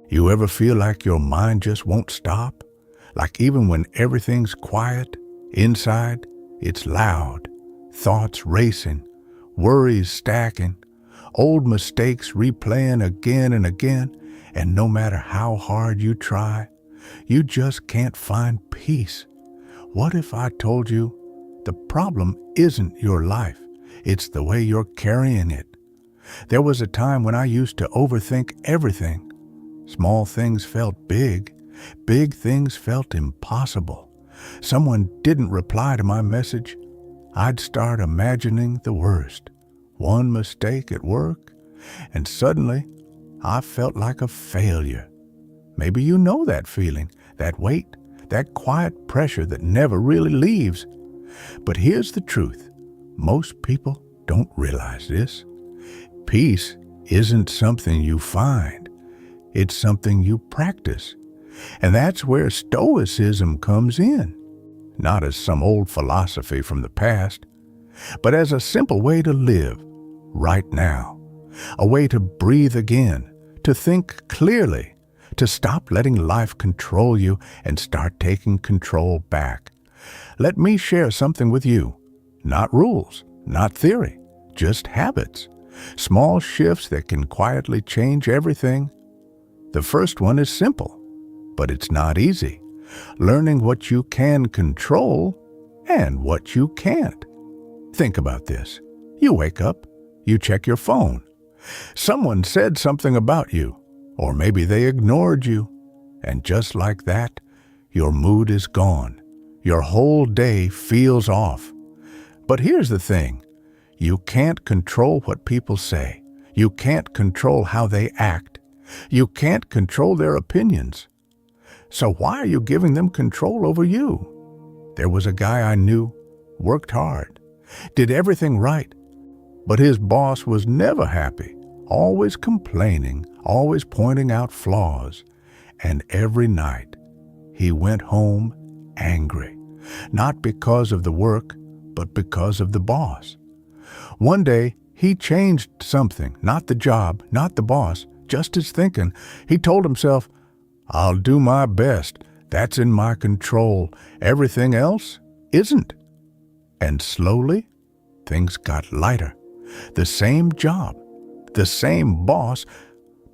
You ever feel like your mind just won't stop? Like even when everything's quiet, inside, it's loud, thoughts racing, worries stacking, old mistakes replaying again and again, and no matter how hard you try, you just can't find peace. What if I told you the problem isn't your life, it's the way you're carrying it? There was a time when I used to overthink everything. Small things felt big. Big things felt impossible. Someone didn't reply to my message. I'd start imagining the worst. One mistake at work, and suddenly I felt like a failure. Maybe you know that feeling, that weight, that quiet pressure that never really leaves. But here's the truth. Most people don't realize this. Peace isn't something you find. It's something you practice. And that's where Stoicism comes in. Not as some old philosophy from the past, but as a simple way to live right now. A way to breathe again, to think clearly, to stop letting life control you and start taking control back. Let me share something with you. Not rules, not theory, just habits. Small shifts that can quietly change everything. The first one is simple, but it's not easy. Learning what you can control and what you can't. Think about this. You wake up, you check your phone. Someone said something about you, or maybe they ignored you. And just like that, your mood is gone. Your whole day feels off. But here's the thing. You can't control what people say. You can't control how they act. You can't control their opinions. So why are you giving them control over you? There was a guy I knew, worked hard, did everything right, but his boss was never happy, always complaining, always pointing out flaws. And every night, he went home angry, not because of the work, but because of the boss. One day, he changed something, not the job, not the boss, just his thinking. He told himself, I'll do my best. That's in my control. Everything else isn't. And slowly, things got lighter. The same job, the same boss,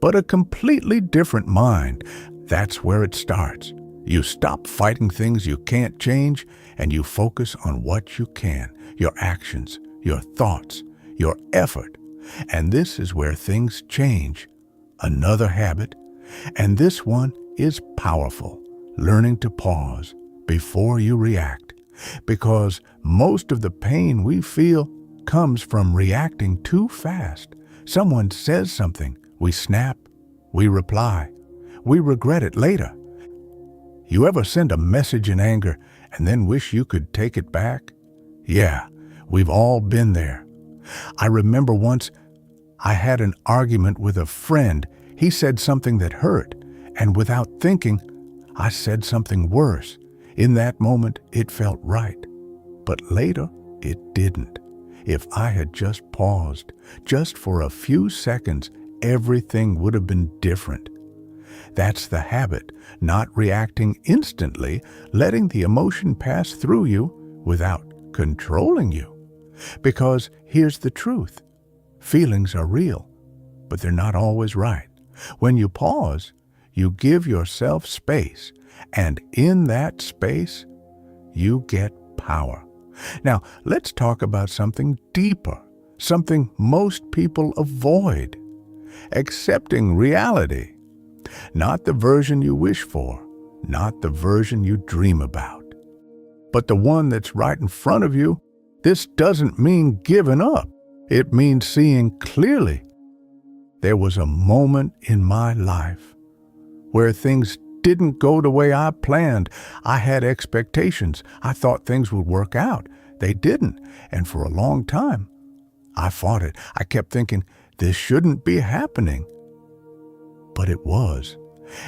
but a completely different mind. That's where it starts. You stop fighting things you can't change, and you focus on what you can, your actions, your thoughts, your effort. And this is where things change. Another habit, and this one is powerful, learning to pause before you react. Because most of the pain we feel comes from reacting too fast. Someone says something, we snap, we reply, we regret it later. You ever send a message in anger and then wish you could take it back? Yeah, we've all been there. I remember once I had an argument with a friend. He said something that hurt, and without thinking, I said something worse. In that moment, it felt right. But later, it didn't. If I had just paused, just for a few seconds, everything would have been different. That's the habit, not reacting instantly, letting the emotion pass through you without controlling you. Because here's the truth. Feelings are real, but they're not always right. When you pause, you give yourself space, and in that space, you get power. Now, let's talk about something deeper, something most people avoid. Accepting reality. Not the version you wish for, not the version you dream about, but the one that's right in front of you. This doesn't mean giving up. It means seeing clearly. There was a moment in my life where things didn't go the way I planned. I had expectations. I thought things would work out. They didn't. And for a long time, I fought it. I kept thinking, this shouldn't be happening. But it was.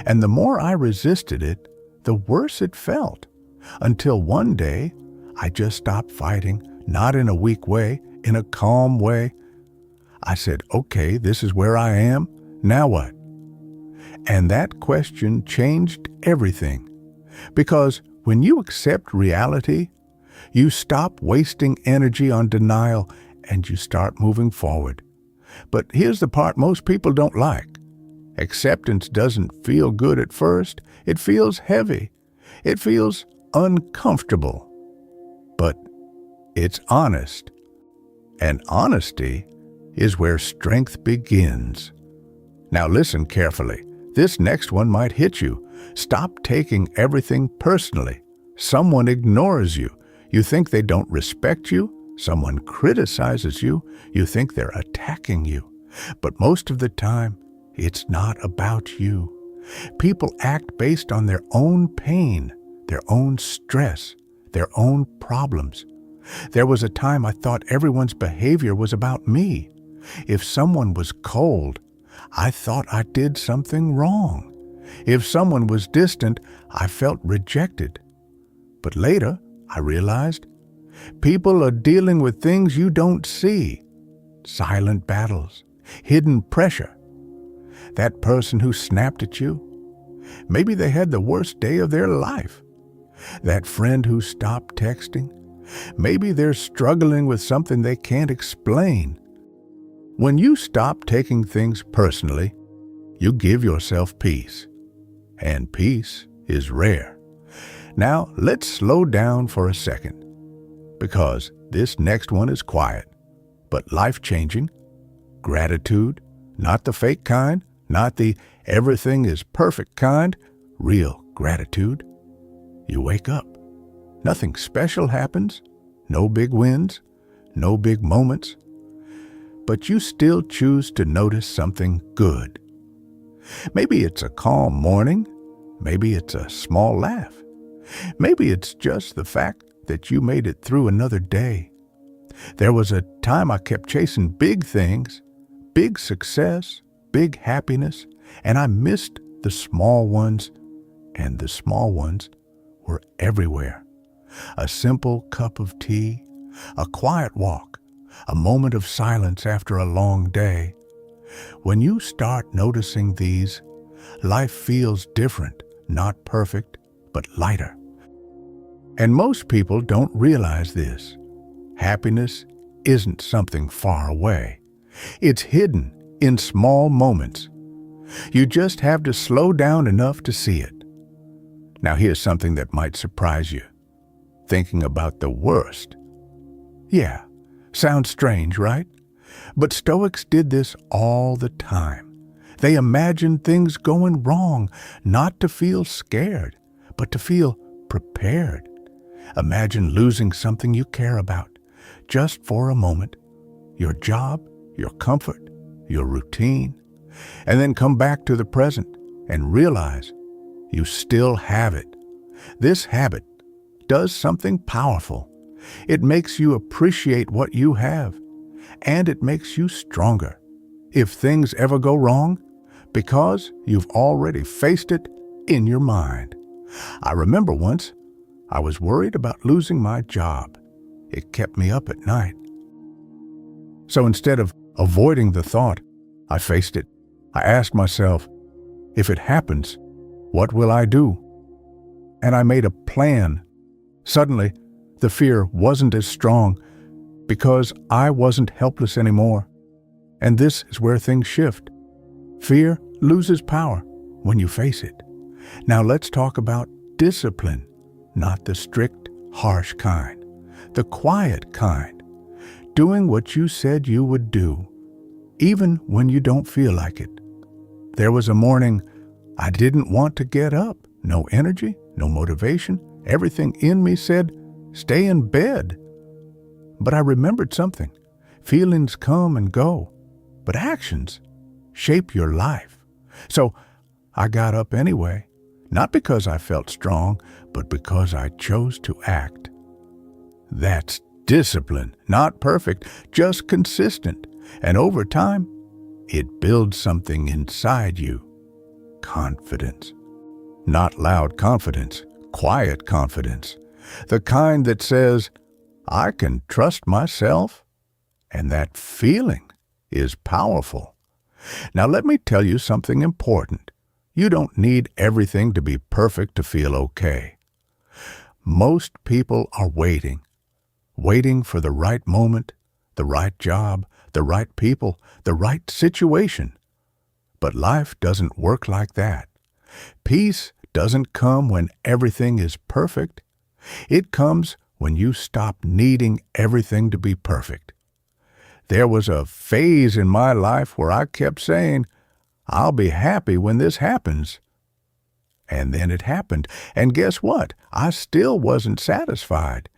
And the more I resisted it, the worse it felt. Until one day, I just stopped fighting, not in a weak way, in a calm way. I said, okay, this is where I am. Now what? And that question changed everything. Because when you accept reality, you stop wasting energy on denial and you start moving forward. But here's the part most people don't like. Acceptance doesn't feel good at first. It feels heavy. It feels uncomfortable. But it's honest. And honesty is where strength begins. Now listen carefully. This next one might hit you. Stop taking everything personally. Someone ignores you. You think they don't respect you. Someone criticizes you. You think they're attacking you. But most of the time, it's not about you. People act based on their own pain, their own stress, their own problems. There was a time I thought everyone's behavior was about me. If someone was cold, I thought I did something wrong. If someone was distant, I felt rejected. But later, I realized people are dealing with things you don't see. Silent battles, hidden pressure. That person who snapped at you, maybe they had the worst day of their life. That friend who stopped texting, maybe they're struggling with something they can't explain. When you stop taking things personally, you give yourself peace. And peace is rare. Now, let's slow down for a second, because this next one is quiet, but life-changing. Gratitude, not the fake kind, not the everything is perfect kind, real gratitude. You wake up. Nothing special happens, no big wins, no big moments, but you still choose to notice something good. Maybe it's a calm morning, maybe it's a small laugh, maybe it's just the fact that you made it through another day. There was a time I kept chasing big things, big success, big happiness, and I missed the small ones, and the small ones were everywhere. A simple cup of tea, a quiet walk, a moment of silence after a long day. When you start noticing these, life feels different, not perfect, but lighter. And most people don't realize this. Happiness isn't something far away. It's hidden in small moments. You just have to slow down enough to see it. Now here's something that might surprise you. Thinking about the worst. Yeah, sounds strange, right? But Stoics did this all the time. They imagined things going wrong, not to feel scared, but to feel prepared. Imagine losing something you care about, just for a moment. Your job, your comfort, your routine, and then come back to the present and realize you still have it. This habit does something powerful. It makes you appreciate what you have, and it makes you stronger if things ever go wrong, because you've already faced it in your mind. I remember once I was worried about losing my job. It kept me up at night. So instead of avoiding the thought, I faced it. I asked myself, if it happens, what will I do? And I made a plan. Suddenly, the fear wasn't as strong because I wasn't helpless anymore. And this is where things shift. Fear loses power when you face it. Now let's talk about discipline, not the strict, harsh kind, the quiet kind, doing what you said you would do, even when you don't feel like it. There was a morning I didn't want to get up, no energy, no motivation. Everything in me said, stay in bed. But I remembered something. Feelings come and go, but actions shape your life. So I got up anyway, not because I felt strong, but because I chose to act. That's discipline, not perfect, just consistent. And over time, it builds something inside you. Confidence. Not loud confidence, quiet confidence. The kind that says, I can trust myself. And that feeling is powerful. Now let me tell you something important. You don't need everything to be perfect to feel okay. Most people are waiting for the right moment, the right job, the right people, the right situation. But life doesn't work like that. Peace doesn't come when everything is perfect. It comes when you stop needing everything to be perfect. There was a phase in my life where I kept saying, I'll be happy when this happens. And then it happened. And guess what? I still wasn't satisfied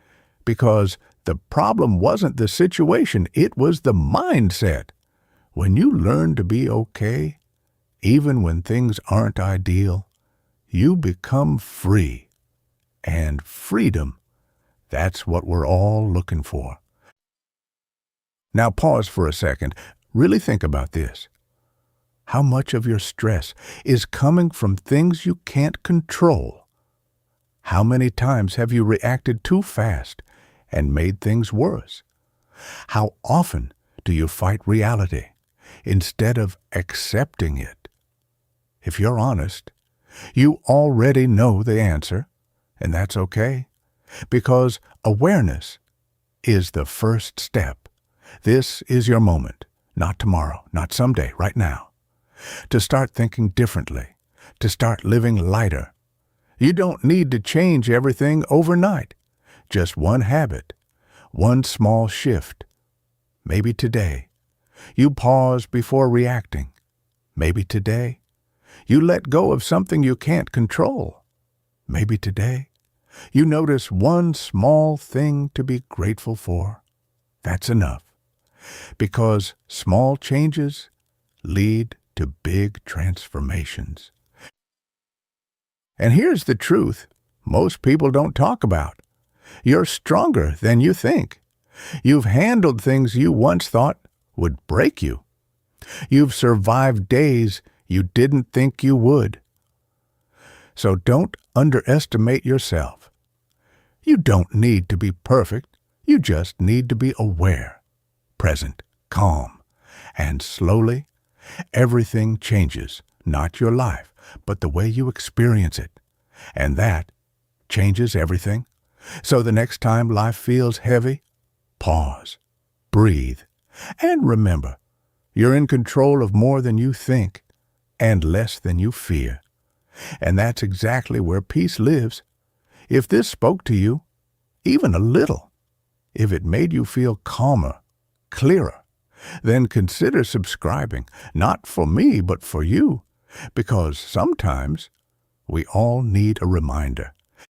because the problem wasn't the situation. It was the mindset. When you learn to be okay, even when things aren't ideal, you become free. And freedom, that's what we're all looking for. Now pause for a second. Really think about this. How much of your stress is coming from things you can't control? How many times have you reacted too fast and made things worse? How often do you fight reality instead of accepting it? If you're honest, you already know the answer, and that's okay, because awareness is the first step. This is your moment, not tomorrow, not someday, right now. To start thinking differently, to start living lighter. You don't need to change everything overnight. Just one habit, one small shift. Maybe today, you pause before reacting. Maybe today, you let go of something you can't control. Maybe today, you notice one small thing to be grateful for. That's enough. Because small changes lead to big transformations. And here's the truth most people don't talk about. You're stronger than you think. You've handled things you once thought would break you. You've survived days you didn't think you would. So don't underestimate yourself. You don't need to be perfect. You just need to be aware, present, calm, and slowly, everything changes, not your life, but the way you experience it. And that changes everything. So the next time life feels heavy, pause, breathe, and remember, you're in control of more than you think and less than you fear. And that's exactly where peace lives. If this spoke to you, even a little, if it made you feel calmer, clearer, then consider subscribing, not for me, but for you, because sometimes we all need a reminder.